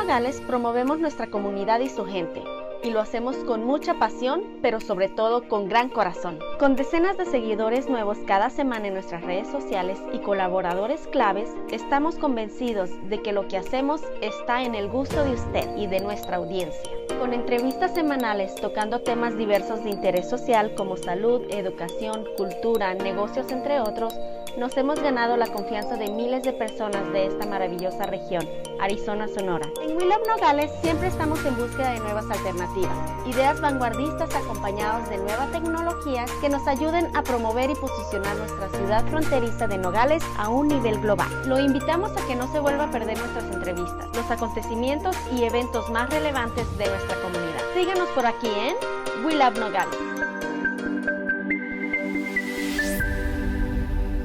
Nogales promovemos nuestra comunidad y su gente, y lo hacemos con mucha pasión, pero sobre todo con gran corazón. Con decenas de seguidores nuevos cada semana en nuestras redes sociales y colaboradores claves, estamos convencidos de que lo que hacemos está en el gusto de usted y de nuestra audiencia. Con entrevistas semanales tocando temas diversos de interés social como salud, educación, cultura, negocios, entre otros, nos hemos ganado la confianza de miles de personas de esta maravillosa región, Arizona, Sonora. En We Love Nogales siempre estamos en búsqueda de nuevas alternativas, ideas vanguardistas acompañados de nueva tecnología que nos ayuden a promover y posicionar nuestra ciudad fronteriza de Nogales a un nivel global. Lo invitamos a que no se vuelva a perder nuestras entrevistas, los acontecimientos y eventos más relevantes de nuestra comunidad. Síganos por aquí en We Love Nogales.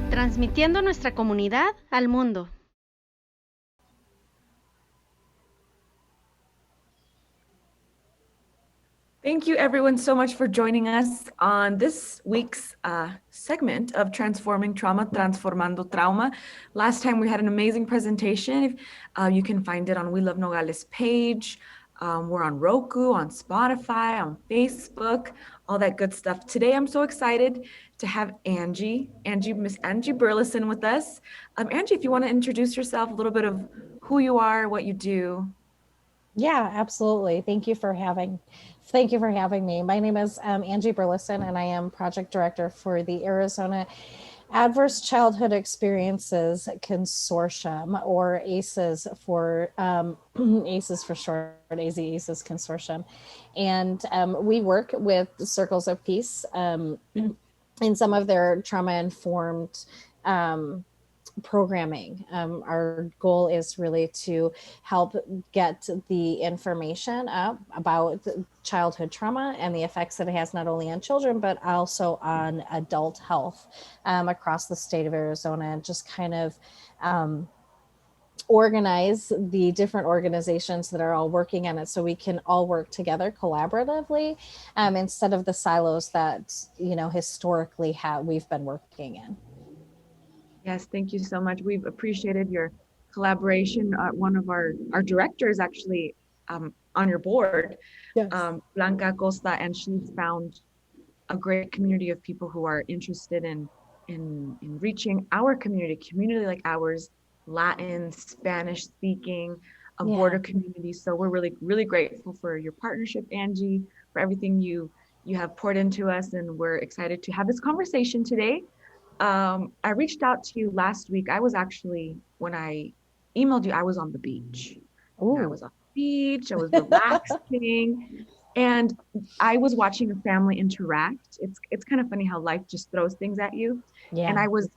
Transmitiendo nuestra comunidad al mundo. Thank you everyone so much for joining us on this week's segment of Transforming Trauma, Transformando Trauma. Last time we had an amazing presentation. You can find it on We Love Nogales page. We're on Roku, on Spotify, on Facebook, all that good stuff. Today, I'm so excited to have Miss Angie Burleson with us. Angie, if you want to introduce yourself, a little bit of who you are, what you do. Yeah, absolutely. Thank you for having me. My name is Angie Burleson, and I am project director for the Arizona Adverse Childhood Experiences Consortium, or ACEs for ACEs for short, ACEs Consortium. And we work with Circles of Peace in some of their trauma-informed programming. Our goal is really to help get the information up about childhood trauma and the effects that it has not only on children, but also on adult health across the state of Arizona, and just kind of organize the different organizations that are all working on it so we can all work together collaboratively instead of the silos that, historically we've been working in. Yes, thank you so much. We've appreciated your collaboration. One of our directors actually on your board, yes. Blanca Costa, and she's found a great community of people who are interested in reaching our community like ours, Latin, Spanish speaking, a border community. So we're really, really grateful for your partnership, Angie, for everything you have poured into us, and we're excited to have this conversation today. I reached out to you last week. I was actually, when I emailed you, I was on the beach. I was on the beach, I was relaxing, and I was watching a family interact. It's kind of funny how life just throws things at you. Yeah. And I was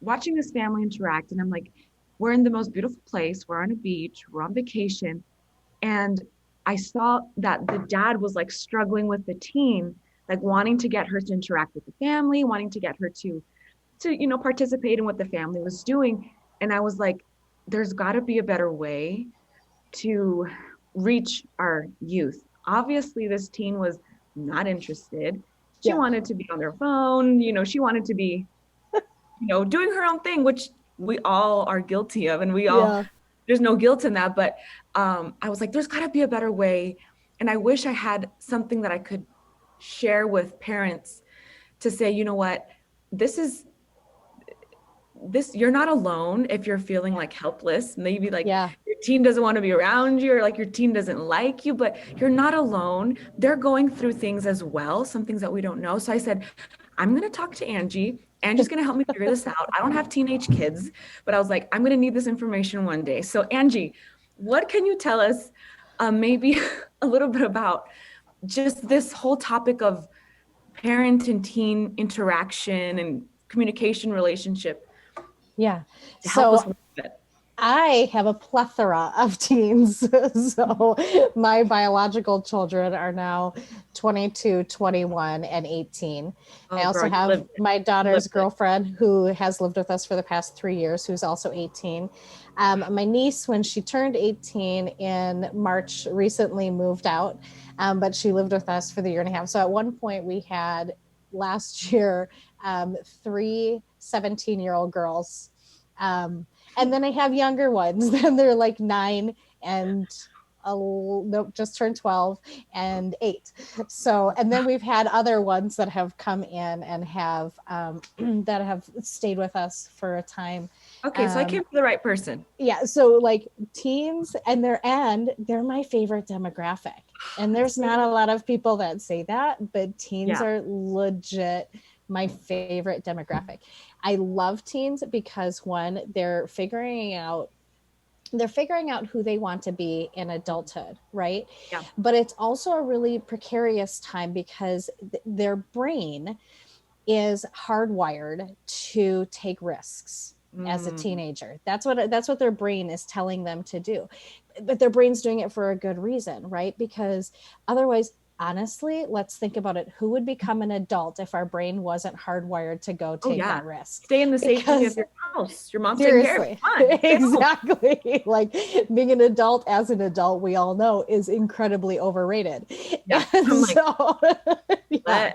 watching this family interact, and I'm like, we're in the most beautiful place. We're on a beach, we're on vacation. And I saw that the dad was like struggling with the teen, like wanting to get her to interact with the family, wanting to get her to participate in what the family was doing. And I was like, there's got to be a better way to reach our youth. Obviously, this teen was not interested. She wanted to be on their phone. She wanted to be, doing her own thing, which we all are guilty of. And we all, there's no guilt in that. But I was like, there's got to be a better way. And I wish I had something that I could share with parents to say, you know what, this, you're not alone if you're feeling like helpless, maybe like your teen doesn't want to be around you, or like your teen doesn't like you, but you're not alone. They're going through things as well, some things that we don't know. So I said, I'm going to talk to Angie. Angie's going to help me figure this out. I don't have teenage kids, but I was like, I'm going to need this information one day. So Angie, what can you tell us maybe a little bit about just this whole topic of parent and teen interaction and communication relationship? Yeah. So I have a plethora of teens. So my biological children are now 22, 21, and 18. I also have my daughter's girlfriend who has lived with us for the past 3 years, who's also 18. My niece, when she turned 18 in March, recently moved out, but she lived with us for the year and a half. So at one point we had last year 3 17-year-old girls. And And then I have younger ones. Then they're like 9 and nope, just turned 12 and 8. So, and then we've had other ones that have come in and have that have stayed with us for a time. Okay, so I came to the right person. Yeah, so like teens, and they're my favorite demographic. And there's not a lot of people that say that, but teens are legit my favorite demographic. I love teens because one, they're figuring out who they want to be in adulthood, right? Yeah. But it's also a really precarious time because their brain is hardwired to take risks as a teenager. That's what their brain is telling them to do. But their brain's doing it for a good reason, right? Because otherwise, honestly, let's think about it. Who would become an adult if our brain wasn't hardwired to go take that risk? Stay in the safety of your house. Your mom's taking care of you. Exactly. Like being an adult as an adult, we all know, is incredibly overrated. Yeah. And so, yeah.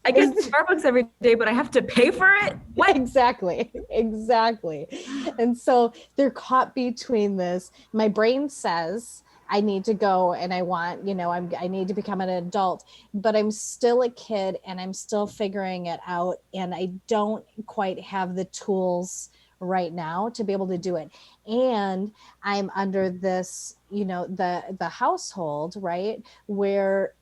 I get Starbucks every day, but I have to pay for it? What? Exactly. And so they're caught between this. My brain says, I need to go and I want, I need to become an adult, but I'm still a kid and I'm still figuring it out. And I don't quite have the tools right now to be able to do it. And I'm under this, the household, right, where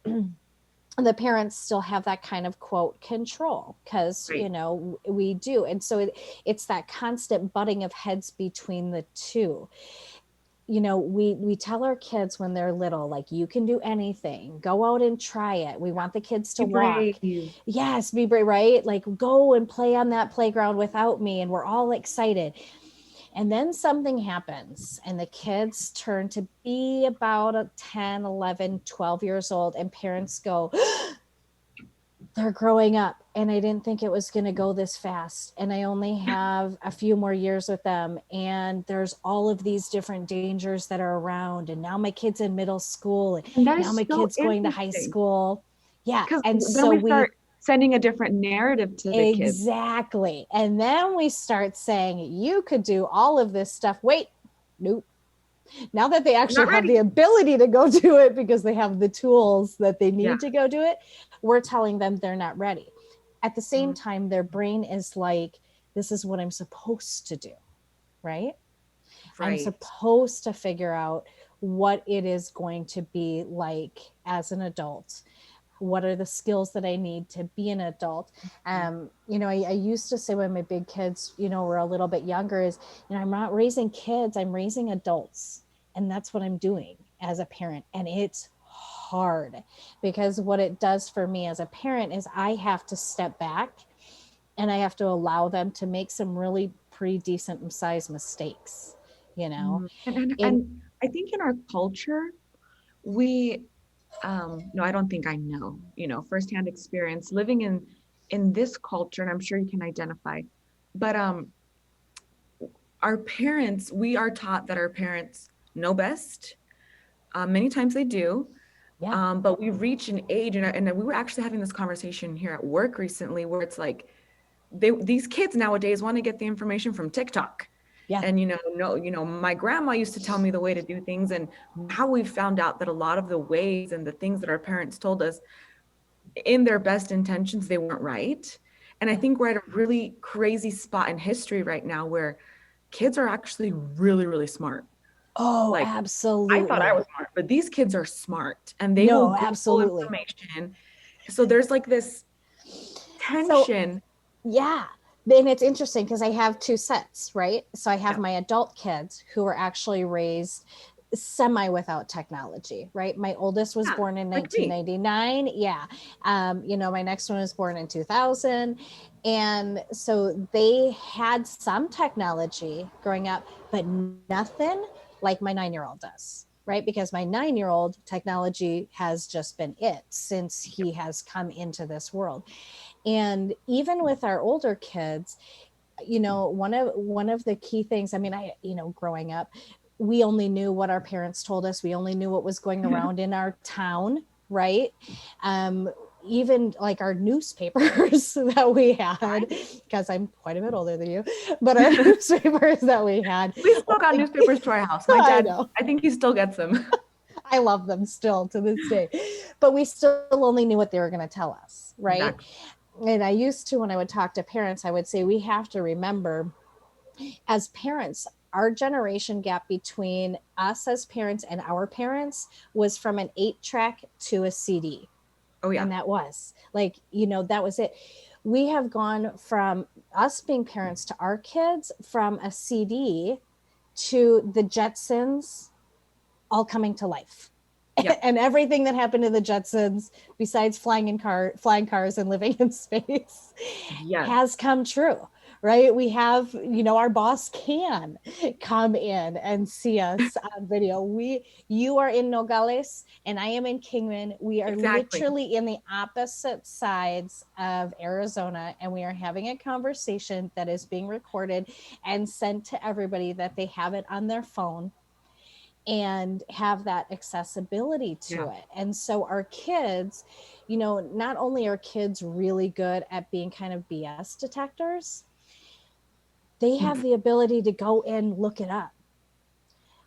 the parents still have that kind of quote control because, we do. And so it's that constant butting of heads between the two. We tell our kids when they're little, like, you can do anything, go out and try it. We want the kids to walk. Yes, be brave, right? Like, go and play on that playground without me. And we're all excited. And then something happens and the kids turn to be about 10, 11, 12 years old and parents go, they're growing up and I didn't think it was going to go this fast. And I only have a few more years with them. And there's all of these different dangers that are around. And now my kid's in middle school and now my kid's going to high school. Yeah. And so we start sending a different narrative to the kids. Exactly. And then we start saying, you could do all of this stuff. Wait, nope. Now that they actually have the ability to go do it because they have the tools that they need to go do it, we're telling them they're not ready. At the same time, their brain is like, this is what I'm supposed to do, right? I'm supposed to figure out what it is going to be like as an adult. What are the skills that I need to be an adult? I used to say when my big kids, were a little bit younger is, I'm not raising kids, I'm raising adults. And that's what I'm doing as a parent. And it's hard because what it does for me as a parent is I have to step back and I have to allow them to make some really pretty decent sized mistakes, And I think in our culture, we, no, I don't think I know, firsthand experience living in this culture, and I'm sure you can identify, but our parents, we are taught that our parents know best. Many times they do, but we reach an age, and we were actually having this conversation here at work recently where it's like, these kids nowadays want to get the information from TikTok. Yeah. And, my grandma used to tell me the way to do things. And now we've found out that a lot of the ways and the things that our parents told us in their best intentions, they weren't right. And I think we're at a really crazy spot in history right now where kids are actually really, really smart. Oh, absolutely. I thought I was smart, but these kids are smart and they will Google information. So there's like this tension. Yeah. And it's interesting because I have two sets, right? So I have my adult kids who were actually raised semi without technology, right? My oldest was born in 1999. Yeah. My next one was born in 2000. And so they had some technology growing up, but nothing like my 9-year-old does, right? Because my 9-year-old technology has just been it since he has come into this world. And even with our older kids, one of the key things, growing up, we only knew what our parents told us. We only knew what was going around in our town, right? even like our newspapers that we had, because I'm quite a bit older than you, but our newspapers that we had. We still got newspapers to our house. My dad, I think he still gets them. I love them still to this day, but we still only knew what they were going to tell us, right? Exactly. And I used to, when I would talk to parents, I would say, we have to remember as parents, our generation gap between us as parents and our parents was from an 8-track to a CD. Oh yeah. And that was like, you know, that was it. We have gone from us being parents to our kids from a CD to the Jetsons all coming to life. Yep. And everything that happened to the Jetsons, besides flying cars and living in space, has come true, right? We have, you know, our boss can come in and see us on video. You are in Nogales and I am in Kingman. We are literally in the opposite sides of Arizona, and we are having a conversation that is being recorded and sent to everybody that they have it on their phone and have that accessibility to it. And so our kids, you know, not only are kids really good at being kind of BS detectors, they have the ability to go and look it up.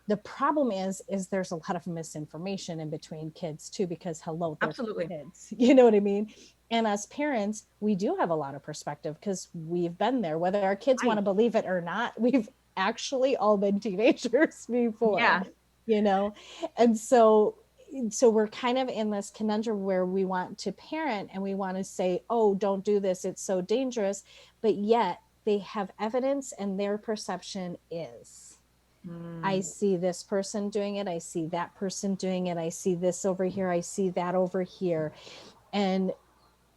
The problem is there's a lot of misinformation in between kids too, because they're kids, you know what I mean? And as parents, we do have a lot of perspective because we've been there, whether our kids want to believe it or not. We've actually all been teenagers before. Yeah. You know, and so we're kind of in this conundrum where we want to parent and we want to say, oh, don't do this, it's so dangerous, but yet they have evidence and their perception is, I see this person doing it, I see that person doing it, I see this over here, I see that over here. And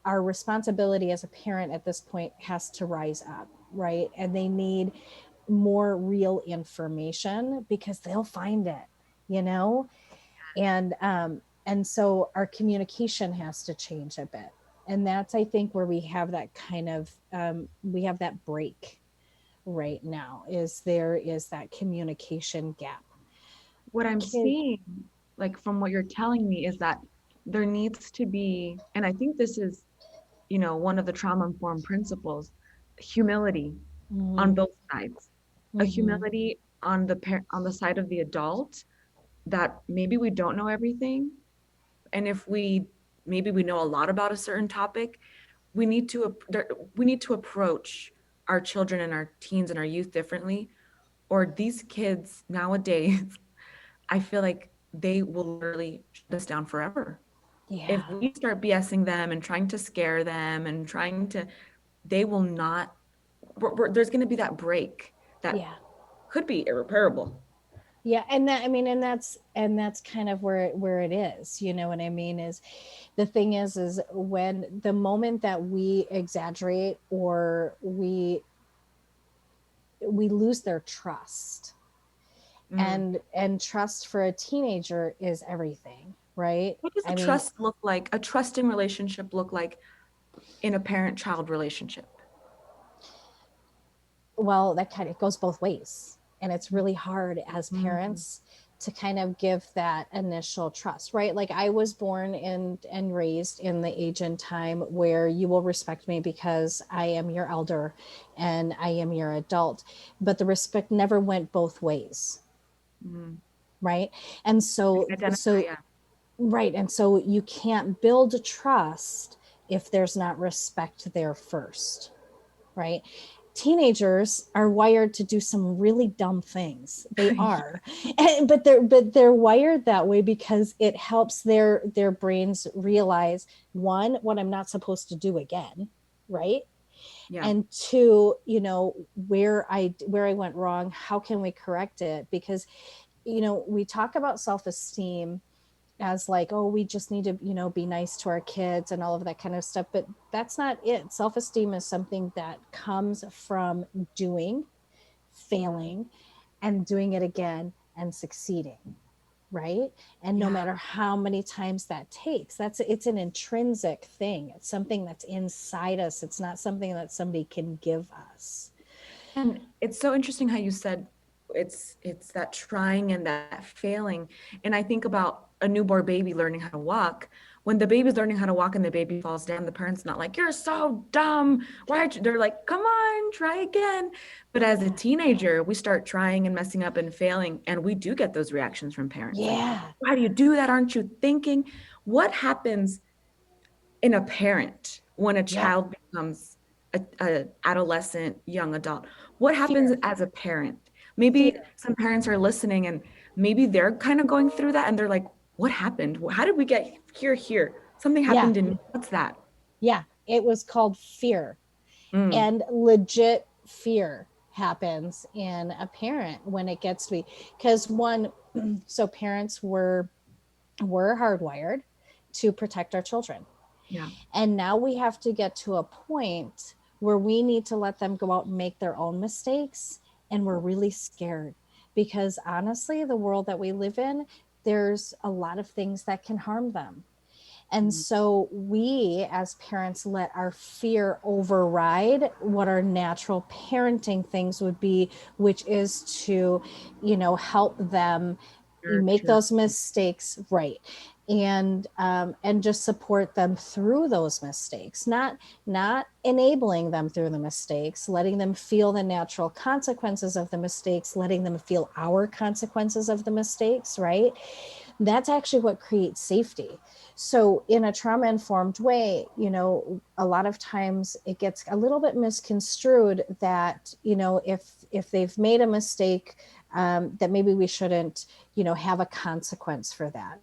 our responsibility as a parent at this point has to rise up, right? And they need more real information because they'll find it, you know? And so our communication has to change a bit. And that's, I think, where we have that kind of, we have that break right now, is that communication gap. What I'm seeing, like from what you're telling me, is that there needs to be, and I think this is, you know, one of the trauma-informed principles, humility on both sides. A humility on the side of the adult, that maybe we don't know everything, and if maybe we know a lot about a certain topic, we need to approach our children and our teens and our youth differently, or these kids nowadays, I feel like they will literally shut us down forever. If we start BSing them and trying to scare them and they will not, there's going to be that break that could be irreparable. Yeah. And that, I mean, and that's kind of where it is, you know what I mean? Is the thing is when the moment that we exaggerate or we lose their trust, and trust for a teenager is everything, right? What does trust look like? A trusting relationship look like in a parent-child relationship? Well, that kind of goes both ways. And it's really hard as parents to kind of give that initial trust, right? Like I was born and raised in the age and time where you will respect me because I am your elder and I am your adult, but the respect never went both ways. Right. And so, right. And so you can't build trust if there's not respect there first. Right. Teenagers are wired to do some really dumb things. They are, but they're wired that way because it helps their brains realize, one, what I'm not supposed to do again. Right. Yeah. And two, you know, where I went wrong, how can we correct it? Because, you know, we talk about self-esteem as like, oh, we just need to, you know, be nice to our kids and all of that kind of stuff. But that's not it. Self-esteem is something that comes from doing, failing, and doing it again and succeeding. Right. And no matter how many times that takes, it's an intrinsic thing. It's something that's inside us. It's not something that somebody can give us. And it's so interesting how you said it's that trying and that failing. And I think about a newborn baby learning how to walk. when the baby's learning how to walk and the baby falls down, the parent's not like, you're so dumb. They're like, come on, try again. But as a teenager, we start trying and messing up and failing. And we do get those reactions from parents. Yeah. Like, why do you do that? Aren't you thinking? What happens in a parent when a child becomes a adolescent, young adult? What happens as a parent? Maybe some parents are listening and maybe they're kind of going through that and they're like, what happened? How did we get here? Something happened in me. What's that? Yeah, it was called fear. And legit fear happens in a parent when it gets to be, because so parents were hardwired to protect our children. Yeah. And now we have to get to a point where we need to let them go out and make their own mistakes. And we're really scared because honestly, the world that we live in, there's a lot of things that can harm them. And so we as parents let our fear override what our natural parenting things would be, which is to, help them make those mistakes right. And just support them through those mistakes, not enabling them through the mistakes, letting them feel the natural consequences of the mistakes, letting them feel our consequences of the mistakes, right? That's actually what creates safety. So in a trauma-informed way, a lot of times it gets a little bit misconstrued that, if they've made a mistake, that maybe we shouldn't, have a consequence for that.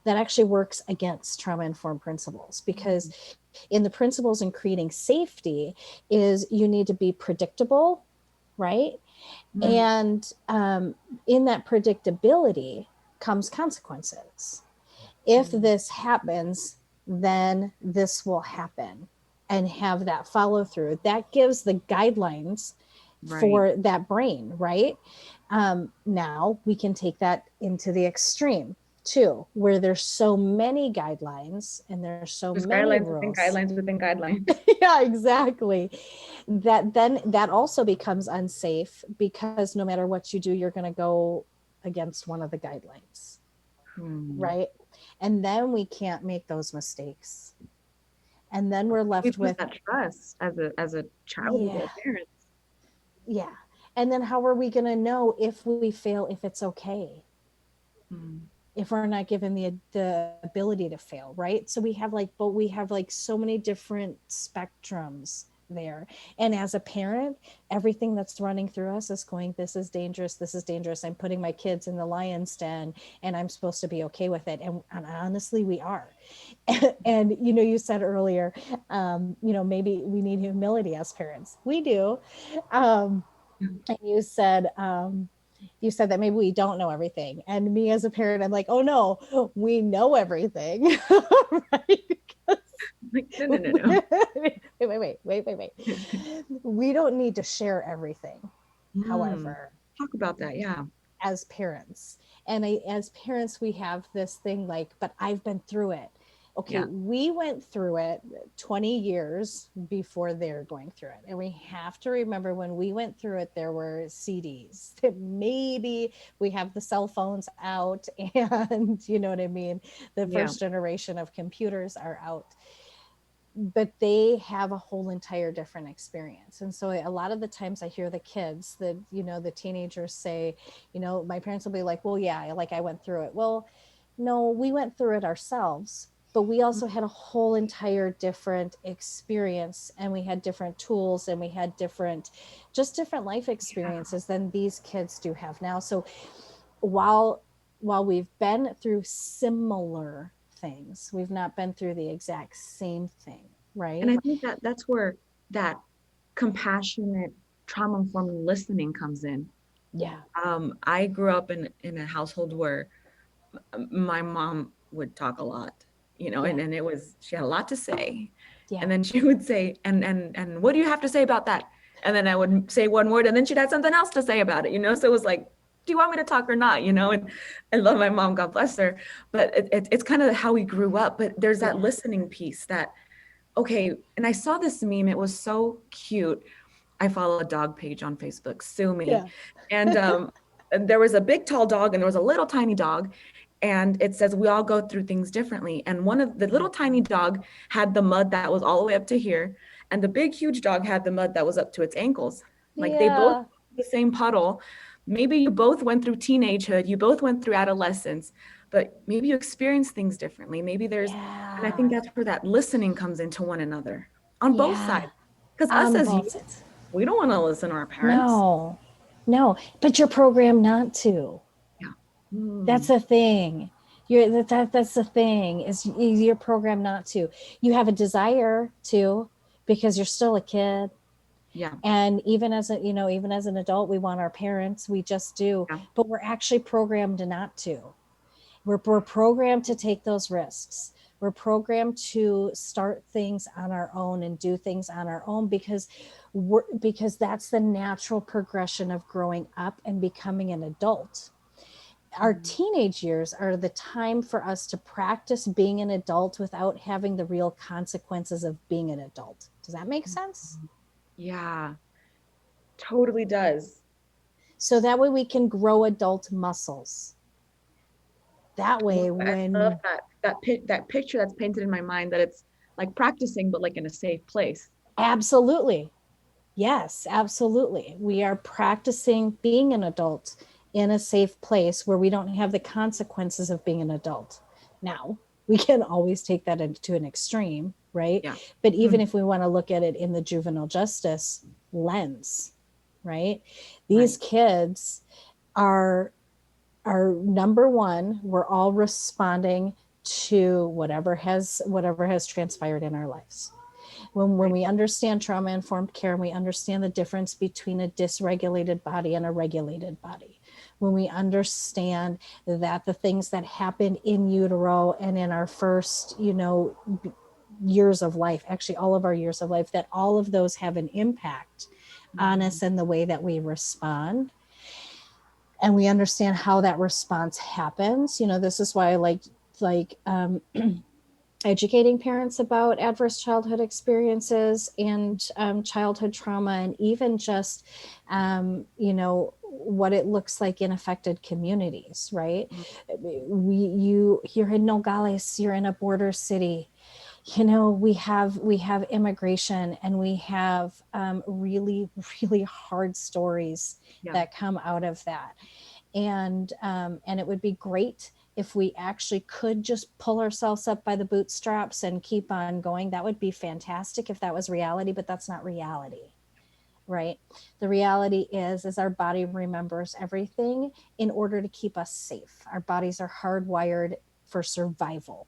That actually works against trauma-informed principles, because in the principles in creating safety is you need to be predictable, right? And in that predictability comes consequences. If this happens, then this will happen, and have that follow through. That gives the guidelines for that brain, right? Now we can take that into the extreme too, where there's so many guidelines and there's so many guidelines rules. within guidelines. Yeah, exactly. That also becomes unsafe, because no matter what you do, you're going to go against one of the guidelines. Right. And then we can't make those mistakes. And then we're left with that trust as a child and parents. Yeah. And then how are we going to know if we fail, if it's okay? If we're not given the ability to fail, right? So we have so many different spectrums there. And as a parent, everything that's running through us is going, this is dangerous. I'm putting my kids in the lion's den and I'm supposed to be okay with it. And honestly, we are. And, you said earlier, maybe we need humility as parents. We do. And you said that maybe we don't know everything. And me as a parent, I'm like, oh no, we know everything. Right? Like, no. Wait. We don't need to share everything. However, talk about that. Yeah. As parents, as parents, we have this thing like, but I've been through it. Okay, we went through it 20 years before they're going through it. And we have to remember, when we went through it, there were CDs. Maybe we have the cell phones out, and you know what I mean? The first generation of computers are out. But they have a whole entire different experience. And so a lot of the times I hear the kids, the teenagers say, my parents will be like, well, yeah, like I went through it. Well, no, we went through it ourselves. But we also had a whole entire different experience, and we had different tools, and we had different life experiences than these kids do have now. So while we've been through similar things, we've not been through the exact same thing, right? And I think that's where that compassionate, trauma-informed listening comes in. Yeah. I grew up in a household where my mom would talk a lot. And it was, she had a lot to say. Yeah. And then she would say, and what do you have to say about that? And then I would say one word, and then she'd have something else to say about it, So it was like, do you want me to talk or not? And I love my mom, God bless her. But it's kind of how we grew up. But there's that listening piece that, okay. And I saw this meme. It was so cute. I follow a dog page on Facebook, Sue Me. Yeah. And there was a big, tall dog, and there was a little tiny dog. And it says we all go through things differently. And one of the little tiny dog had the mud that was all the way up to here, and the big huge dog had the mud that was up to its ankles. Like they both the same puddle. Maybe you both went through teenagehood, you both went through adolescence, but maybe you experience things differently. Maybe there's, and I think that's where that listening comes into one another on both sides. Because us as youth, we don't want to listen to our parents. No, but you're programmed not to. That's the thing. That's the thing, is you're programmed not to. You have a desire to, because you're still a kid. Yeah. And even as an adult, we want our parents, we just do, but we're actually programmed not to. We're programmed to take those risks. We're programmed to start things on our own and do things on our own because that's the natural progression of growing up and becoming an adult. Our teenage years are the time for us to practice being an adult without having the real consequences of being an adult. Does that make sense? Yeah, totally does. So that way we can grow adult muscles. That way, I love that picture that's painted in my mind, that it's like practicing, but like in a safe place. Absolutely. Yes, absolutely. We are practicing being an adult in a safe place where we don't have the consequences of being an adult. Now, we can always take that into an extreme, right? Yeah. But even if we want to look at it in the juvenile justice lens, right? These kids are number one, we're all responding to whatever has transpired in our lives. When we understand trauma-informed care, and we understand the difference between a dysregulated body and a regulated body, when we understand that the things that happen in utero and in our first, years of life, actually all of our years of life, that all of those have an impact on us and the way that we respond. And we understand how that response happens. This is why I like educating parents about adverse childhood experiences and childhood trauma, and even just, what it looks like in affected communities, right? You're in Nogales, you're in a border city. We have immigration, and we have really, really hard stories that come out of that. And it would be great if we actually could just pull ourselves up by the bootstraps and keep on going. That would be fantastic if that was reality, but that's not reality, right? The reality is our body remembers everything in order to keep us safe. Our bodies are hardwired for survival.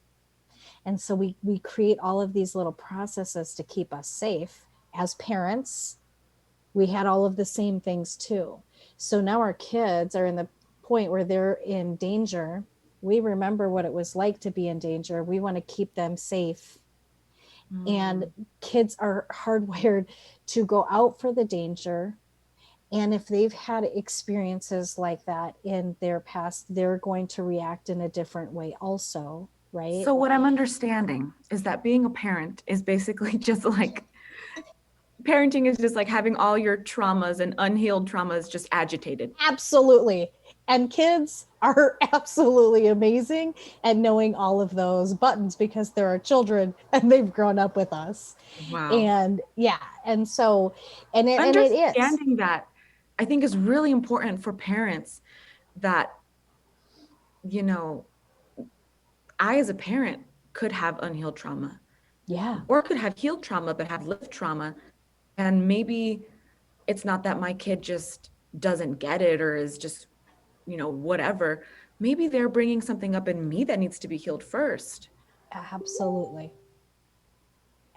And so we create all of these little processes to keep us safe. As parents, we had all of the same things too. So now our kids are in the point where they're in danger. We remember what it was like to be in danger. We want to keep them safe. And kids are hardwired to go out for the danger. And if they've had experiences like that in their past, they're going to react in a different way also, right? So what I'm understanding is that being a parent is basically just like, parenting is just like having all your traumas and unhealed traumas just agitated. Absolutely. And kids are absolutely amazing at knowing all of those buttons because they're our children and they've grown up with us. Wow. And and so, and it is. Understanding that, I think, is really important for parents, that, I as a parent could have unhealed trauma. Yeah. Or could have healed trauma, but have lived trauma. And maybe it's not that my kid just doesn't get it or is just, whatever. Maybe they're bringing something up in me that needs to be healed first. Absolutely.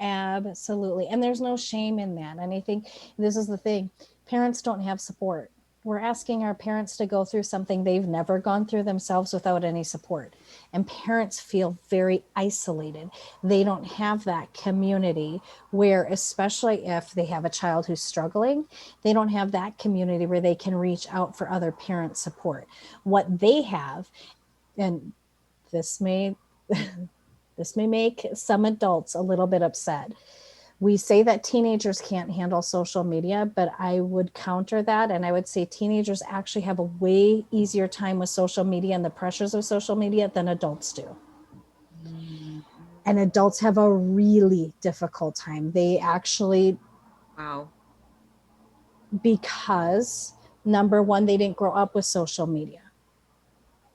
Absolutely. And there's no shame in that. And I think this is the thing. Parents don't have support. We're asking our parents to go through something they've never gone through themselves without any support. And parents feel very isolated. They don't have that community where, especially if they have a child who's struggling, they don't have that community where they can reach out for other parent support. What they have, and this may make some adults a little bit upset, We say that teenagers can't handle social media, but I would counter that. And I would say teenagers actually have a way easier time with social media and the pressures of social media than adults do. And adults have a really difficult time. They actually, Wow. because number one, they didn't grow up with social media.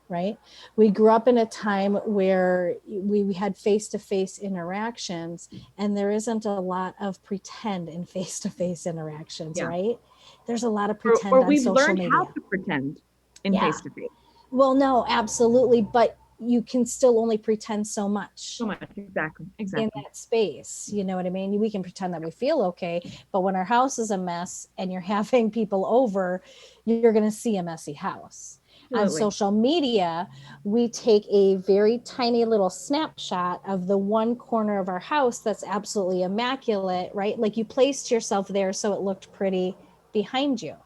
Right? We grew up in a time where we had face-to-face interactions, and there isn't a lot of pretend in face-to-face interactions, right? There's a lot of pretend or on we've social learned media. how to pretend in face-to-face. Well, no, absolutely. But you can still only pretend so much. So much, exactly. In that space, you know what I mean? We can pretend that we feel okay, but when our house is a mess and you're having people over, you're going to see a messy house. On social media, we take a very tiny little snapshot of the one corner of our house that's absolutely immaculate, right? Like you placed yourself there so it looked pretty behind you,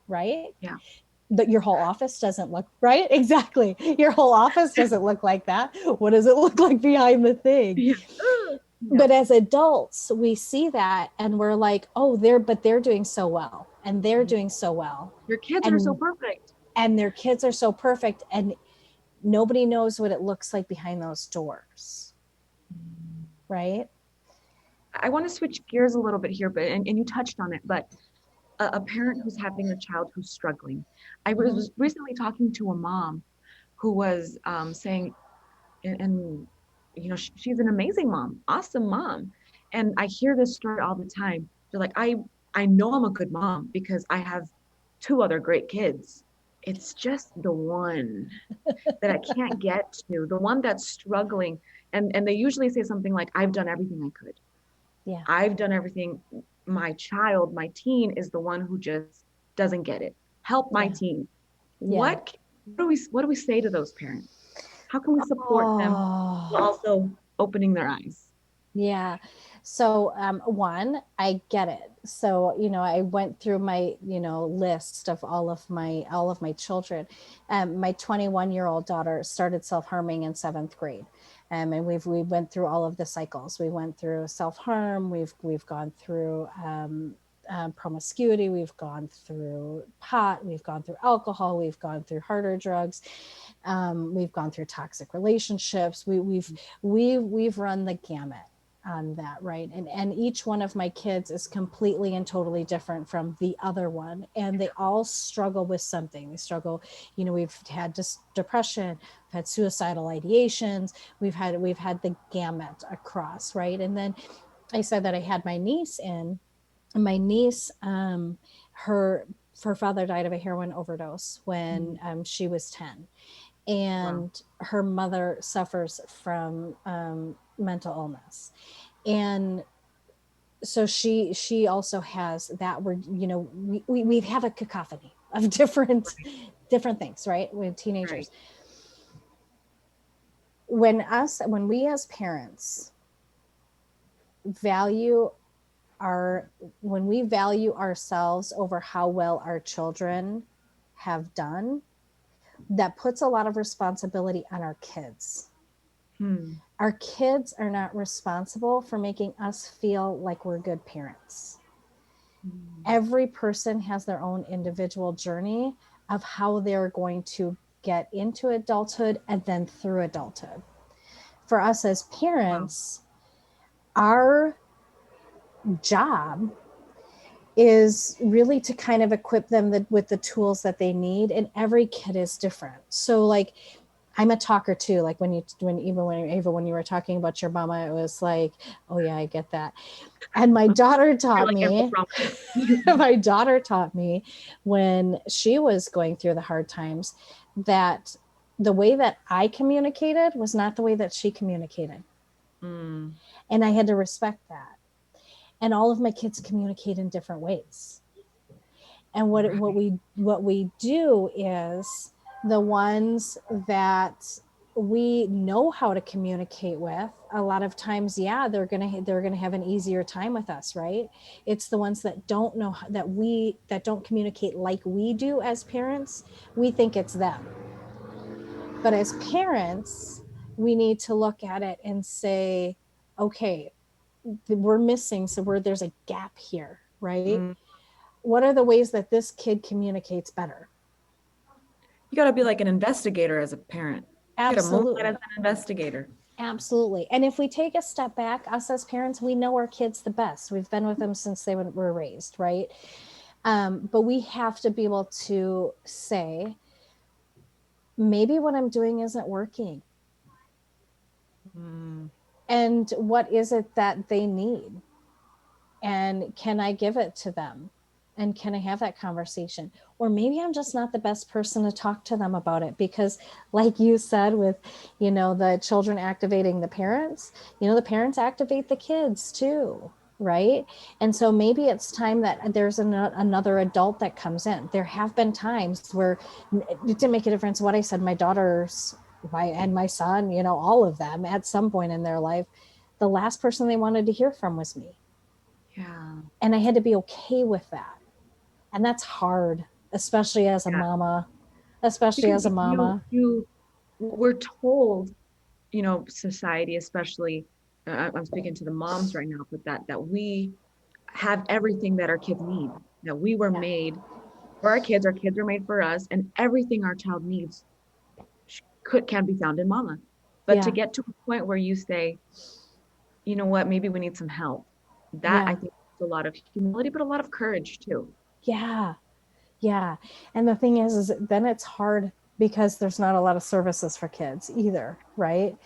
right? Yeah. But your whole office doesn't look right. Exactly. Your whole office doesn't look like that. What does it look like behind the thing? Yeah. But as adults, we see that and we're like, oh, they're doing so well. And they're doing so well. Your kids are so perfect. And their kids are so perfect. And nobody knows what it looks like behind those doors. Right? I want to switch gears a little bit here, but and you touched on it, but a parent who's having a child who's struggling. I was recently talking to a mom who was saying, and you know, she's an amazing mom, awesome mom. And I hear this story all the time. They're like, I know I'm a good mom because I have 2 other great kids. It's just the one that I can't get to, the one that's struggling. And they usually say something like, I've done everything I could. Yeah. I've done everything. My child, my teen is the one who just doesn't get it. Help my teen. What do we say to those parents? How can we support them while also opening their eyes? Yeah. So, one, I get it. So, you know, I went through my, you know, list of all of my children. My 21-year-old daughter started self-harming in 7th grade. And we went through all of the cycles. We went through self-harm. We've gone through, promiscuity. We've gone through pot. We've gone through alcohol. We've gone through harder drugs. We've gone through toxic relationships. We've run the gamut on that, right? And each one of my kids is completely and totally different from the other one, and they all struggle with something. They struggle, you know, we've had depression, we've had suicidal ideations, we've had the gamut across, right? And then I said that I had my niece in, and my niece, her father died of a heroin overdose when she was 10, and her mother suffers from mental illness, and so she also has that. We're, you know, we have a cacophony of different things, right, with teenagers. When we as parents value when we value ourselves over how well our children have done, that puts a lot of responsibility on our kids. Our kids are not responsible for making us feel like we're good parents. Every person has their own individual journey of how they're going to get into adulthood and then through adulthood. For us as parents, our job is really to kind of equip them with the tools that they need, and every kid is different. So like, I'm a talker too. Like when you were talking about your mama, it was like, oh yeah, I get that. And my daughter taught me, when she was going through the hard times, that the way that I communicated was not the way that she communicated. And I had to respect that. And all of my kids communicate in different ways. And what we do is, the ones that we know how to communicate with, a lot of times, they're gonna have an easier time with us, right? It's the ones that don't know, that don't communicate like we do as parents. We think it's them. But as parents, we need to look at it and say, okay, we're missing. So there's a gap here, right? What are the ways that this kid communicates better? You got to be like an investigator as a parent. Absolutely. As an investigator. Absolutely. And if we take a step back, us as parents, we know our kids the best. We've been with them since they were raised, right? But we have to be able to say, maybe what I'm doing isn't working. And what is it that they need? And can I give it to them? And can I have that conversation? Or maybe I'm just not the best person to talk to them about it, because like you said, with, the children activating the parents, the parents activate the kids too. Right. And so maybe it's time that there's another adult that comes in. There have been times where it didn't make a difference what I said. My daughters, my son, all of them at some point in their life, the last person they wanted to hear from was me. Yeah. And I had to be okay with that. And that's hard, especially as a mama, We're told, society, especially, I'm speaking to the moms right now, but that we have everything that our kids need, that we were made for our kids are made for us, and everything our child needs can be found in mama. But to get to a point where you say, you know what, maybe we need some help, that I think is a lot of humility, but a lot of courage too. Yeah. And the thing is then it's hard because there's not a lot of services for kids either, right?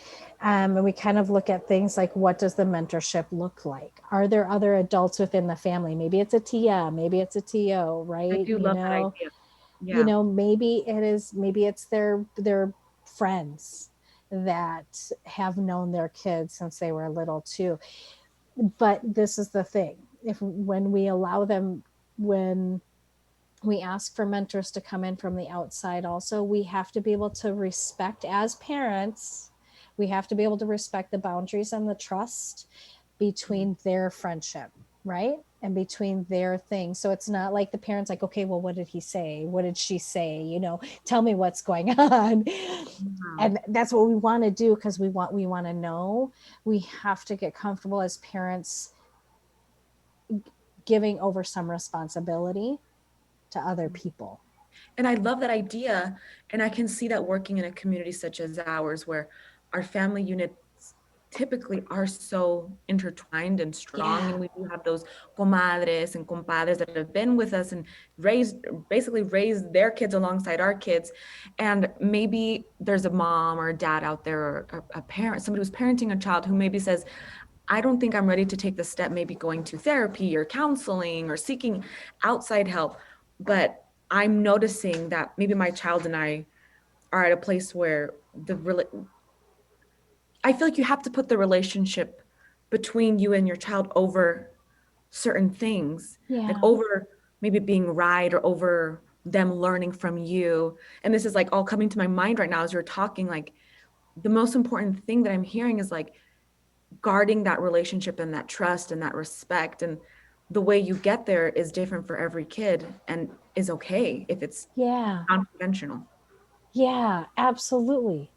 And we kind of look at things like, what does the mentorship look like? Are there other adults within the family? Maybe it's a Tia, maybe it's a TO, right? I do love that idea. Yeah. Maybe it's their friends that have known their kids since they were little too. But this is the thing. When we ask for mentors to come in from the outside also, we have to be able to respect, as parents, we have to be able to respect the boundaries and the trust between their friendship, right? And between their things. So it's not like the parents like, okay, well, what did he say? What did she say? Tell me what's going on. And that's what we want to do, because we want to know. We have to get comfortable as parents giving over some responsibility to other people. And I love that idea. And I can see that working in a community such as ours, where our family units typically are so intertwined and strong. And we do have those comadres and compadres that have been with us and raised their kids alongside our kids. And maybe there's a mom or a dad out there, or a parent, somebody who's parenting a child who maybe says, I don't think I'm ready to take the step, maybe going to therapy or counseling or seeking outside help. But I'm noticing that maybe my child and I are at a place where I feel like you have to put the relationship between you and your child over certain things, like over maybe being right, or over them learning from you. And this is like all coming to my mind right now as you're talking. Like, the most important thing that I'm hearing is like guarding that relationship and that trust and that respect. And the way you get there is different for every kid, and is okay if it's unconventional. Yeah, absolutely.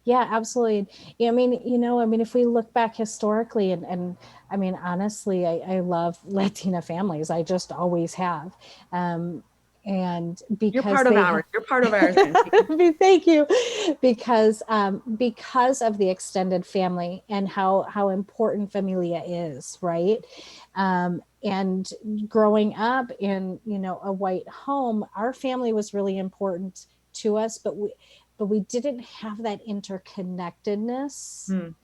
Yeah, absolutely. I mean, if we look back historically, and I mean, honestly, I love Latina families. I just always have. And because you're part of ours. Thank you. Because of the extended family and how important familia is, right? And growing up in, a white home, our family was really important to us, but we didn't have that interconnectedness,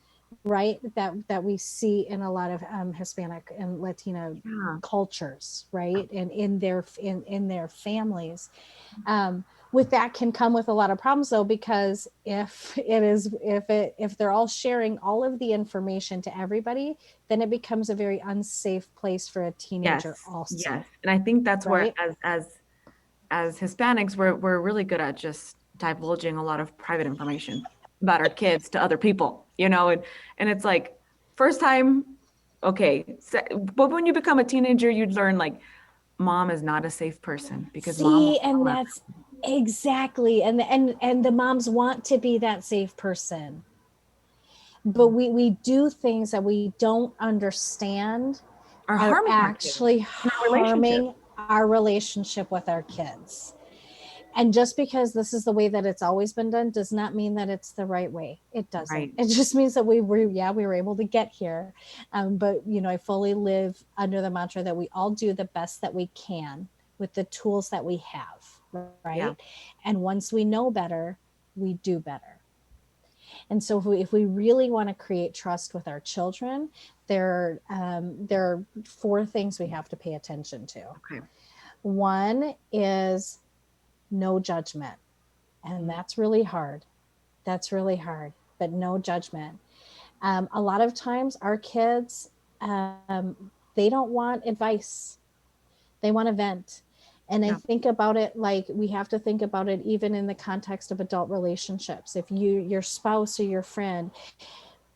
right? That we see in a lot of Hispanic and Latino cultures, right? And in their families. With that can come with a lot of problems though, because if they're all sharing all of the information to everybody, then it becomes a very unsafe place for a teenager also. Yes. And I think that's where as Hispanics, we're really good at just divulging a lot of private information about our kids to other people, and it's like, first time, okay. But when you become a teenager, you learn like, mom is not a safe person, because and that's exactly, and the moms want to be that safe person. but we do things that we don't understand are actually harming our relationship with our kids. And just because this is the way that it's always been done does not mean that it's the right way. It doesn't. Right. It just means that we were able to get here. But, you know, I fully live under the mantra that we all do the best that we can with the tools that we have, right? Yeah. And once we know better, we do better. And so if we really want to create trust with our children, there are 4 things we have to pay attention to. Okay. One is no judgment. And that's really hard. But no judgment. A lot of times our kids, they don't want advice. They want to vent. And I think about it like we have to think about it even in the context of adult relationships. If your spouse or your friend,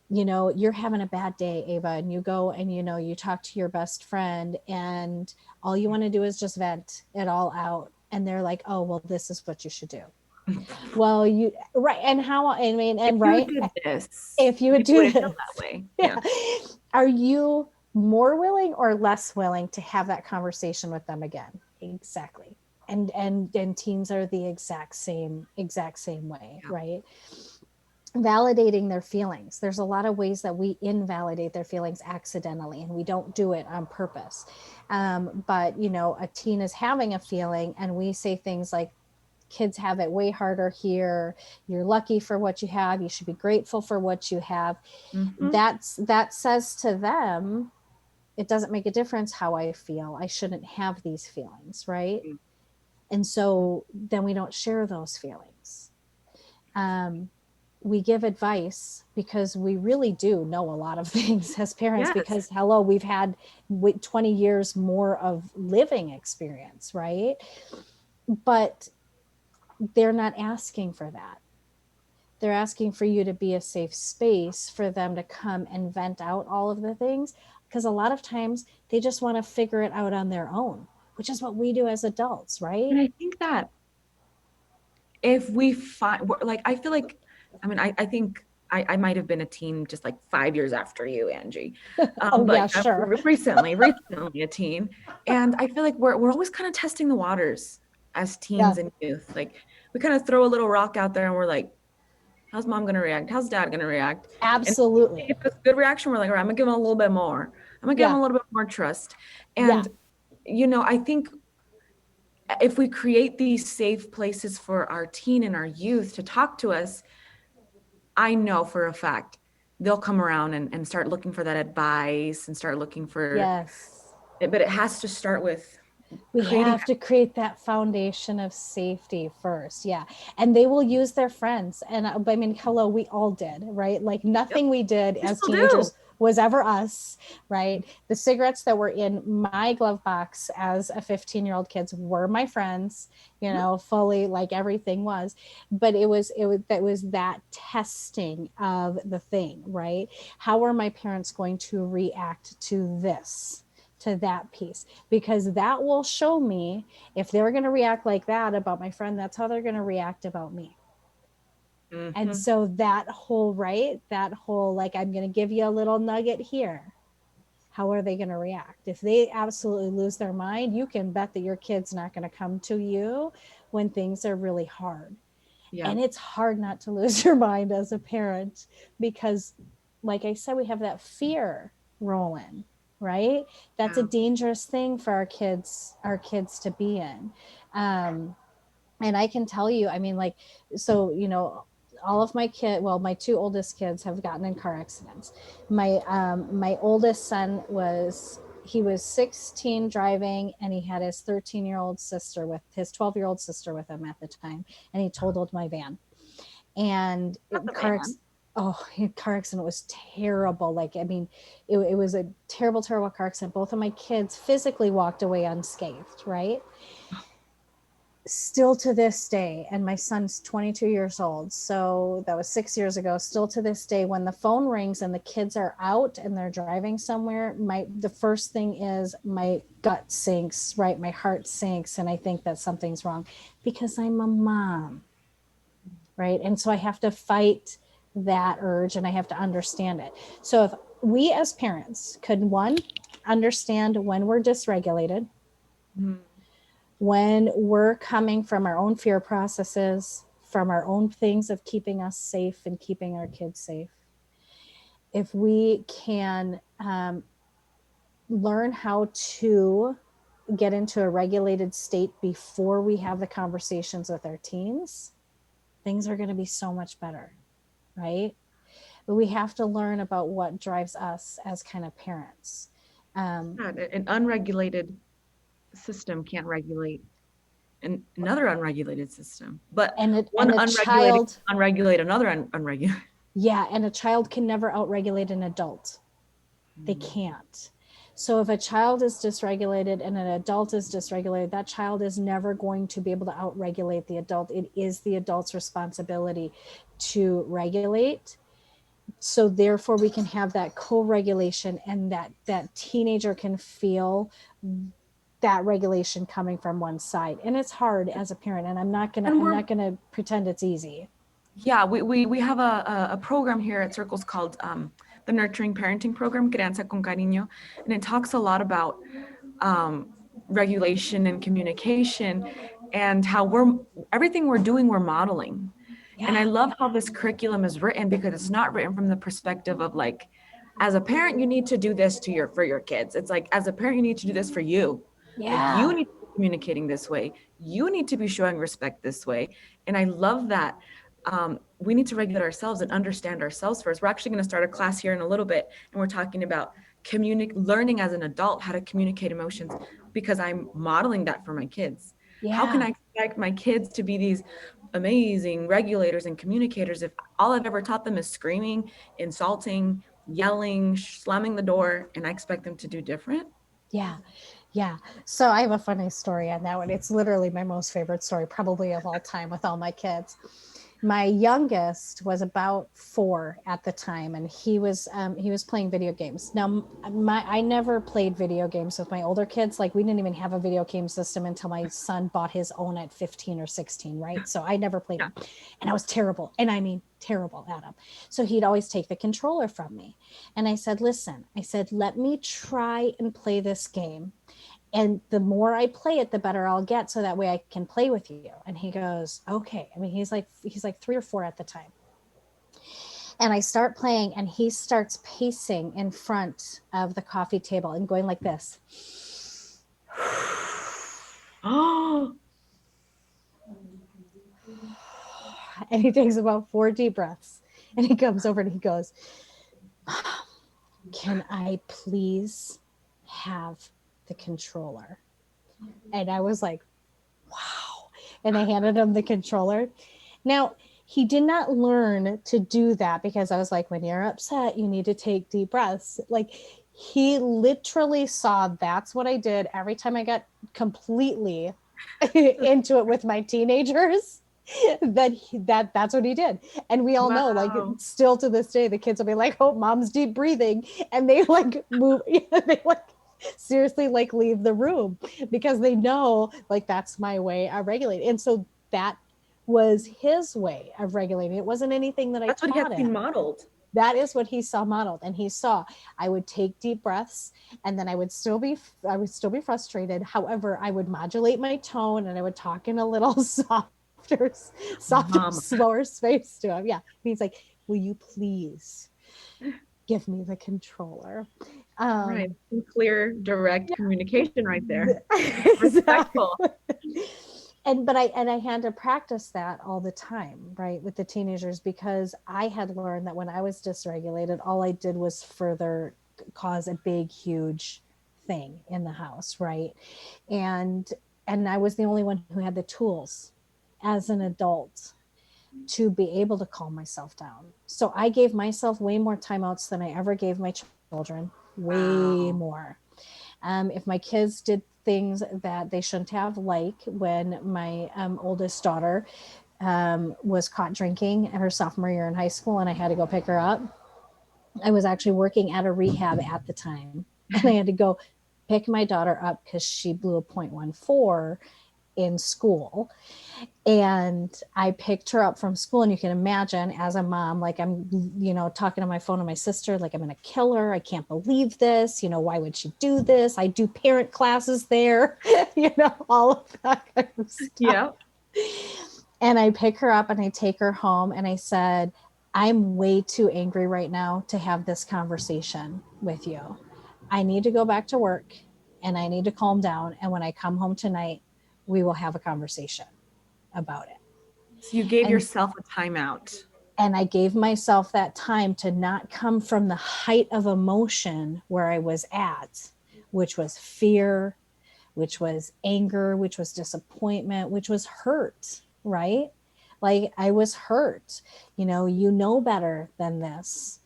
you know, you're having a bad day, Ava, and you go and, you know, you talk to your best friend and all you want to do is just vent it all out. And they're like, oh, well, this is what you should do. Well, right. And how, I mean, and right. If you would do this that way. Yeah. Are you more willing or less willing to have that conversation with them again? Exactly. And teens are the exact same way, right? Validating their feelings. There's a lot of ways that we invalidate their feelings accidentally, and we don't do it on purpose. But, you know, a teen is having a feeling and we say things like, kids have it way harder here. You're lucky for what you have. You should be grateful for what you have. Mm-hmm. That says to them, it doesn't make a difference how I feel. I shouldn't have these feelings, right? Mm-hmm. And so then we don't share those feelings. We give advice because we really do know a lot of things as parents, because hello, we've had 20 years more of living experience, right? But they're not asking for that. They're asking for you to be a safe space for them to come and vent out all of the things, because a lot of times they just want to figure it out on their own, which is what we do as adults, right? And I think that if we find, like, I feel like, I mean, I think I might have been a teen just like 5 years after you, Angie. Oh, but yeah, sure. Recently a teen. And I feel like we're always kind of testing the waters as teens and youth. Like, we kind of throw a little rock out there and we're like, how's mom going to react? How's dad going to react? Absolutely. And if it's a good reaction, we're like, all right, I'm going to give them a little bit more. I'm going to give them a little bit more trust. And, you know, I think if we create these safe places for our teen and our youth to talk to us, I know for a fact they'll come around and start looking for that advice and start looking for, but it has to start with, we have to create that foundation of safety first. Yeah. And they will use their friends. And I mean, hello, we all did, right? Like nothing we did as teenagers was ever us, right? The cigarettes that were in my glove box as a 15-year-old kid were my friends, you know, fully, like everything was, but it was that testing of the thing, right? How are my parents going to react to this? To that piece, because that will show me if they're going to react like that about my friend, that's how they're going to react about me. Mm-hmm. And so that whole, like, I'm going to give you a little nugget here. How are they going to react? If they absolutely lose their mind, you can bet that your kid's not going to come to you when things are really hard. Yeah. And it's hard not to lose your mind as a parent, because like I said, we have that fear rolling. Right? That's a dangerous thing for our kids to be in. And I can tell you, I mean, like, so, you know, all of my my 2 oldest kids have gotten in car accidents. My oldest son was 16 driving, and he had his 13-year-old sister with his 12-year-old sister with him at the time. And he totaled my van. And car accident was terrible. Like, I mean, it was a terrible car accident. Both of my kids physically walked away unscathed, right? Still to this day, and my son's 22 years old, so that was 6 years ago. Still to this day, when the phone rings and the kids are out and they're driving somewhere, the first thing is my gut sinks, right? My heart sinks, and I think that something's wrong, because I'm a mom, right? And so I have to fight that urge and I have to understand it. So if we as parents could, one, understand when we're dysregulated, when we're coming from our own fear processes, from our own things of keeping us safe and keeping our kids safe. If we can learn how to get into a regulated state before we have the conversations with our teens, things are going to be so much better, right? But we have to learn about what drives us as kind of parents. An unregulated system can't regulate another unregulated system, but one unregulated unregulate another unregulated. Yeah, and a child can never outregulate an adult. They can't. So if a child is dysregulated and an adult is dysregulated, that child is never going to be able to outregulate the adult. It is the adult's responsibility to regulate. So therefore we can have that co-regulation, and that teenager can feel that regulation coming from one side. And it's hard as a parent, and I'm not gonna pretend it's easy. Yeah, we have a program here at Circles called the Nurturing Parenting Program, Crianza con Cariño, and it talks a lot about regulation and communication, and how everything we're doing, we're modeling. Yeah. And I love how this curriculum is written, because it's not written from the perspective of like, as a parent, you need to do this for your kids. It's like, as a parent, you need to do this for you. Yeah. Like, you need to be communicating this way. You need to be showing respect this way. And I love that. We need to regulate ourselves and understand ourselves first. We're actually going to start a class here in a little bit, and we're talking about learning as an adult how to communicate emotions, because I'm modeling that for my kids. Yeah. How can I expect my kids to be these amazing regulators and communicators if all I've ever taught them is screaming, insulting, yelling, slamming the door, and I expect them to do different? Yeah. Yeah. So I have a funny story on that one. It's literally my most favorite story, probably of all time, with all my kids. My youngest was about 4 at the time, and he was playing video games. Now, I never played video games with my older kids. Like, we didn't even have a video game system until my son bought his own at 15 or 16, right? So I never played them, and I was terrible, and I mean terrible at them. So he'd always take the controller from me, and I said, "Listen," I said, "let me try and play this game. And the more I play it, the better I'll get. So that way I can play with you." And he goes, "Okay." I mean, he's like 3 or 4 at the time. And I start playing, and he starts pacing in front of the coffee table and going like this. Oh. And he takes about 4 deep breaths, and he comes over and he goes, "Mom, can I please have the controller?" And I was like, wow. And I handed him the controller. Now, he did not learn to do that, because I was like, when you're upset, you need to take deep breaths. Like, he literally saw that's what I did every time I got completely into it with my teenagers. That's what he did. And we all know, like, still to this day, the kids will be like, "Oh, mom's deep breathing," and they like move, they like seriously like leave the room, because they know, like, that's my way of regulating. And so that was his way of regulating. It wasn't anything that I taught him. That's what he had seen modeled. That is what he saw modeled. And he saw I would take deep breaths, and then I would still be frustrated. However, I would modulate my tone, and I would talk in a little softer, slower space to him. Yeah. And he's like, "Will you please give me the controller?" Right. Clear, direct communication right there. Exactly. But I had to practice that all the time, right, with the teenagers, because I had learned that when I was dysregulated, all I did was further cause a big, huge thing in the house, right? And I was the only one who had the tools as an adult to be able to calm myself down. So I gave myself way more timeouts than I ever gave my children, way more. If my kids did things that they shouldn't have, like when my oldest daughter was caught drinking at her sophomore year in high school, and I had to go pick her up. I was actually working at a rehab at the time, and I had to go pick my daughter up because she blew a .14, in school. And I picked her up from school, and you can imagine as a mom, like I'm, talking on my phone to my sister, like I'm going to kill her. I can't believe this. Why would she do this? I do parent classes there, all of that kind of stuff. Yeah. And I pick her up and I take her home, and I said, I'm way too angry right now to have this conversation with you. I need to go back to work and I need to calm down. And when I come home tonight, we will have a conversation about it. So you gave yourself a timeout. And I gave myself that time to not come from the height of emotion where I was at, which was fear, which was anger, which was disappointment, which was hurt, right? Like I was hurt, you know better than this.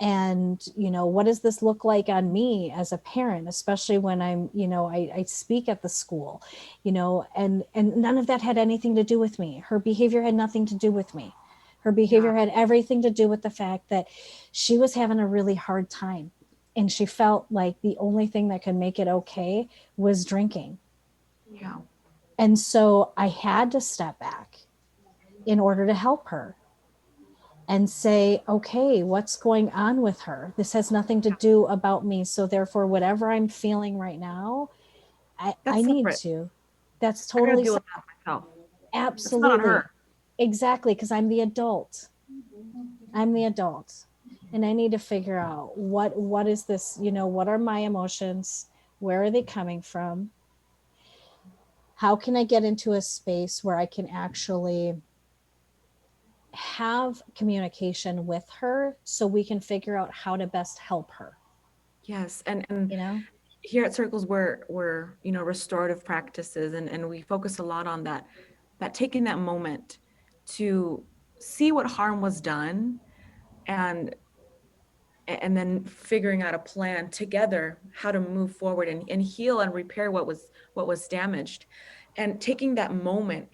And, what does this look like on me as a parent, especially when I'm, I speak at the school, and none of that had anything to do with me. Her behavior had nothing to do with me. Her behavior had everything to do with the fact that she was having a really hard time. And she felt like the only thing that could make it okay was drinking. Yeah. And so I had to step back in order to help her and say, okay, what's going on with her? This has nothing to do about me. So therefore, whatever I'm feeling right now, I need to. That's totally deal with that myself. Absolutely. It's not on her. Exactly, because I'm the adult. I'm the adult. And I need to figure out what is this, what are my emotions? Where are they coming from? How can I get into a space where I can actually have communication with her so we can figure out how to best help her? Yes. And here at Circles, we're restorative practices, and we focus a lot on that taking that moment to see what harm was done and then figuring out a plan together how to move forward and heal and repair what was damaged, and taking that moment.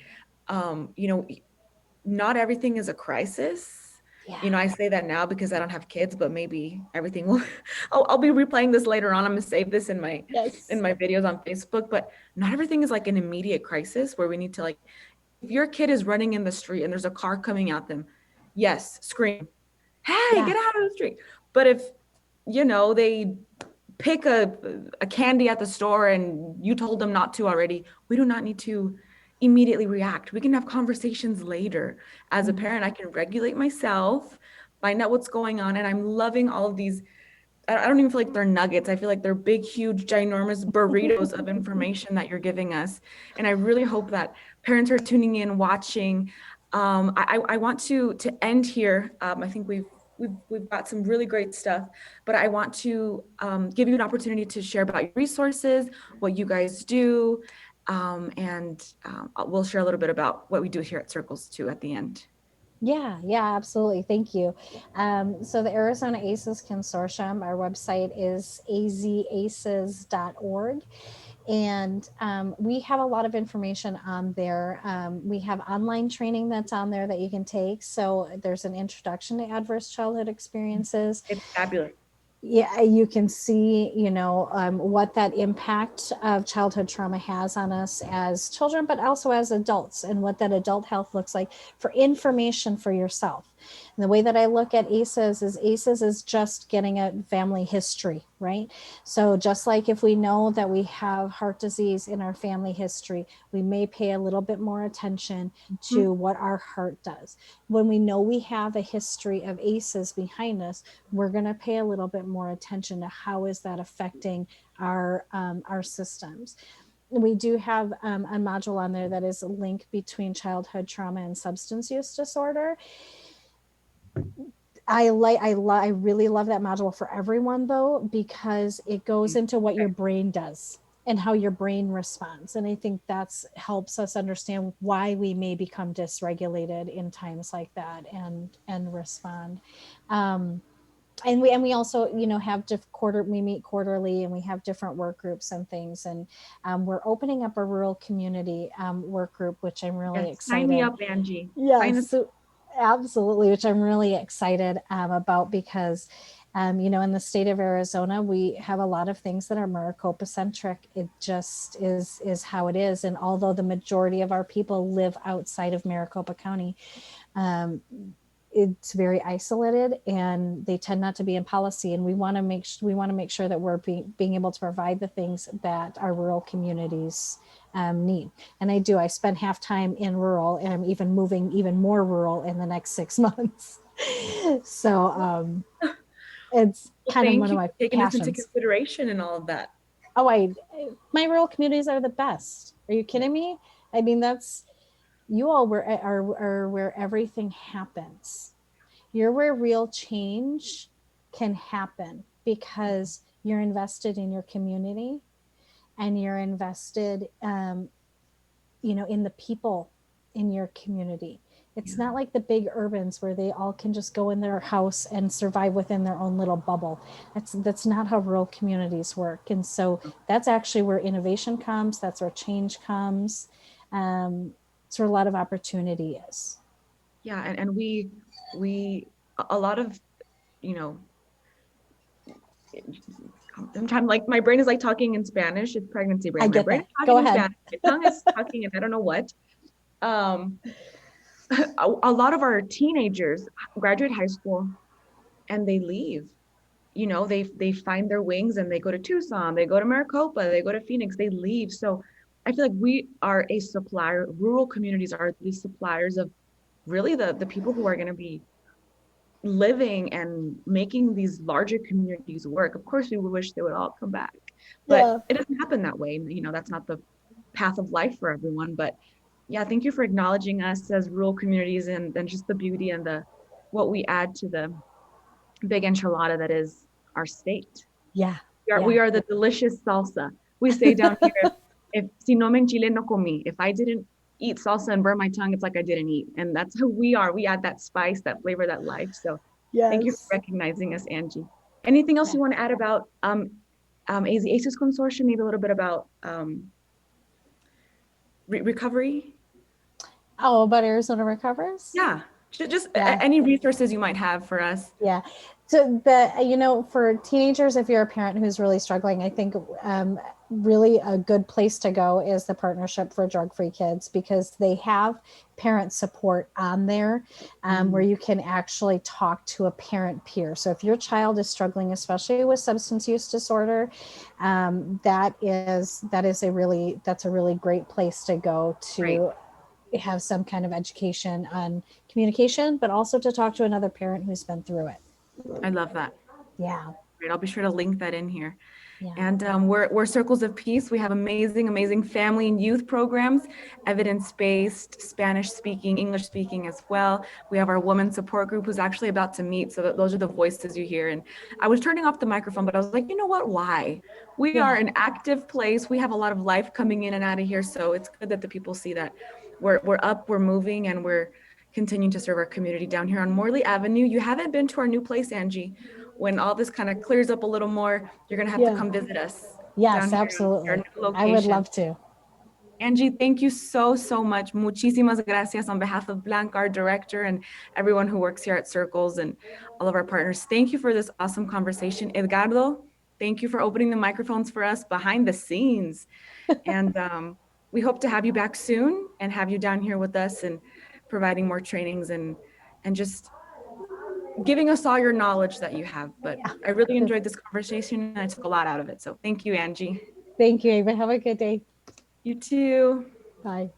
Not everything is a crisis. I say that now because I don't have kids, but maybe everything will. I'll be replaying this later on. I'm gonna save this in my videos on Facebook. But not everything is like an immediate crisis where we need to, like, if your kid is running in the street and there's a car coming at them, yes, scream, hey, get out of the street. But if they pick a candy at the store and you told them not to already, we do not need to immediately react. We can have conversations later. As a parent, I can regulate myself, find out what's going on. And I'm loving all of these. I don't even feel like they're nuggets. I feel like they're big, huge, ginormous burritos of information that you're giving us. And I really hope that parents are tuning in, watching. I want to end here. I think we've got some really great stuff, but I want to give you an opportunity to share about your resources, what you guys do, and we'll share a little bit about what we do here at Circles too at the end. Yeah, absolutely. Thank you. So the Arizona ACEs Consortium, our website is azaces.org. And we have a lot of information on there. We have online training that's on there that you can take. So there's an introduction to adverse childhood experiences. It's fabulous. Yeah, you can see, what that impact of childhood trauma has on us as children, but also as adults, and what that adult health looks like for information for yourself. And the way that I look at ACEs is just getting a family history, right? So just like if we know that we have heart disease in our family history, we may pay a little bit more attention to what our heart does. When we know we have a history of ACEs behind us, we're going to pay a little bit more attention to how is that affecting our systems. We do have a module on there that is a link between childhood trauma and substance use disorder. I really love that module for everyone, though, because it goes into what your brain does and how your brain responds. And I think that's helps us understand why we may become dysregulated in times like that and respond. And we also, have we meet quarterly, and we have different work groups and things. And we're opening up a rural community work group, which I'm really excited. Sign me up, Angie. Yes. Absolutely, which I'm really excited about because, in the state of Arizona, we have a lot of things that are Maricopa centric. It just is how it is. And although the majority of our people live outside of Maricopa County, it's very isolated, and they tend not to be in policy. And we want to make sure that we're being able to provide the things that our rural communities need. And I spend half time in rural, and I'm even moving even more rural in the next 6 months. So it's kind of one of my taking passions. this into consideration and all of that. Oh, my rural communities are the best. Are you kidding me? I mean, you all are where everything happens. You're where real change can happen because you're invested in your community, and you're invested, in the people in your community. It's not like the big urbans where they all can just go in their house and survive within their own little bubble. That's not how rural communities work. And so that's actually where innovation comes. That's where change comes. It's where a lot of opportunity is. Yeah, and we a lot of, I'm trying, like, my brain is like talking in Spanish. It's pregnancy brain. I get that. Go ahead. My tongue is talking and I don't know what. A lot of our teenagers graduate high school and they leave. They find their wings and they go to Tucson, they go to Maricopa, they go to Phoenix, they leave. So I feel like we are a supplier. Rural communities are the suppliers of really the people who are going to be living and making these larger communities work. Of course, we would wish they would all come back, but it doesn't happen that way. That's not the path of life for everyone. But yeah, thank you for acknowledging us as rural communities and just the beauty and what we add to the big enchilada that is our state. Yeah. We are the delicious salsa. We say down here, if si no me enchile no comí. If I didn't eat salsa and burn my tongue, it's like I didn't eat. And that's who we are. We add that spice, that flavor, that life. So thank you for recognizing us, Angie. Anything else you want to add about ACES Consortium? Maybe a little bit about recovery? Oh, about Arizona Recovers? Yeah. Just any resources you might have for us. Yeah. So for teenagers, if you're a parent who's really struggling, I think really a good place to go is the Partnership for Drug-Free Kids, because they have parent support on there where you can actually talk to a parent peer. So if your child is struggling, especially with substance use disorder, that's a really great place to go to have some kind of education on communication, but also to talk to another parent who's been through it. I love that. Yeah. Great. I'll be sure to link that in here. Yeah. And we're Circles of Peace. We have amazing family and youth programs, evidence-based, Spanish-speaking, English-speaking as well. We have our women support group who's actually about to meet. So those are the voices you hear. And I was turning off the microphone, but I was like, you know what? Why? We are an active place. We have a lot of life coming in and out of here. So it's good that the people see that we're up, we're moving, and we're continuing to serve our community down here on Morley Avenue. You haven't been to our new place, Angie. When all this kind of clears up a little more, you're going to have to come visit us. Yes, absolutely. I would love to. Angie, thank you so much. Muchísimas gracias on behalf of Blanca, our director, and everyone who works here at Circles and all of our partners. Thank you for this awesome conversation. Edgardo, thank you for opening the microphones for us behind the scenes. And we hope to have you back soon and have you down here with us and providing more trainings and just giving us all your knowledge that you have. But I really enjoyed this conversation and I took a lot out of it. So thank you, Angie. Thank you, Ava. Have a good day. You too. Bye.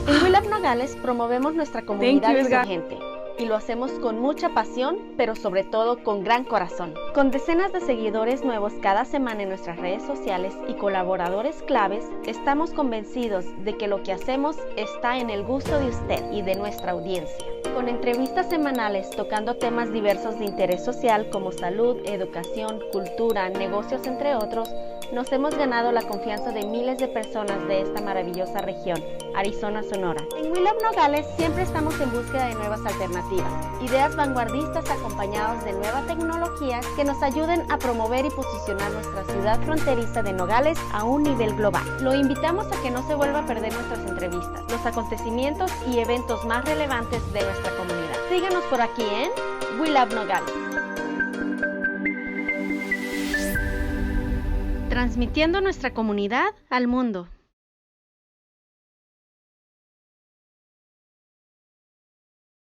En We Love Nogales promovemos nuestra comunidad y su gente. Y lo hacemos con mucha pasión, pero sobre todo con gran corazón. Con decenas de seguidores nuevos cada semana en nuestras redes sociales y colaboradores claves, estamos convencidos de que lo que hacemos está en el gusto de usted y de nuestra audiencia. Con entrevistas semanales tocando temas diversos de interés social como salud, educación, cultura, negocios, entre otros, nos hemos ganado la confianza de miles de personas de esta maravillosa región, Arizona, Sonora. En We Love Nogales siempre estamos en búsqueda de nuevas alternativas, ideas vanguardistas acompañadas de nueva tecnología que nos ayuden a promover y posicionar nuestra ciudad fronteriza de Nogales a un nivel global. Lo invitamos a que no se vuelva a perder nuestras entrevistas, los acontecimientos y eventos más relevantes de nuestra comunidad. Síganos por aquí en We Love Nogales. Transmitiendo nuestra comunidad al mundo.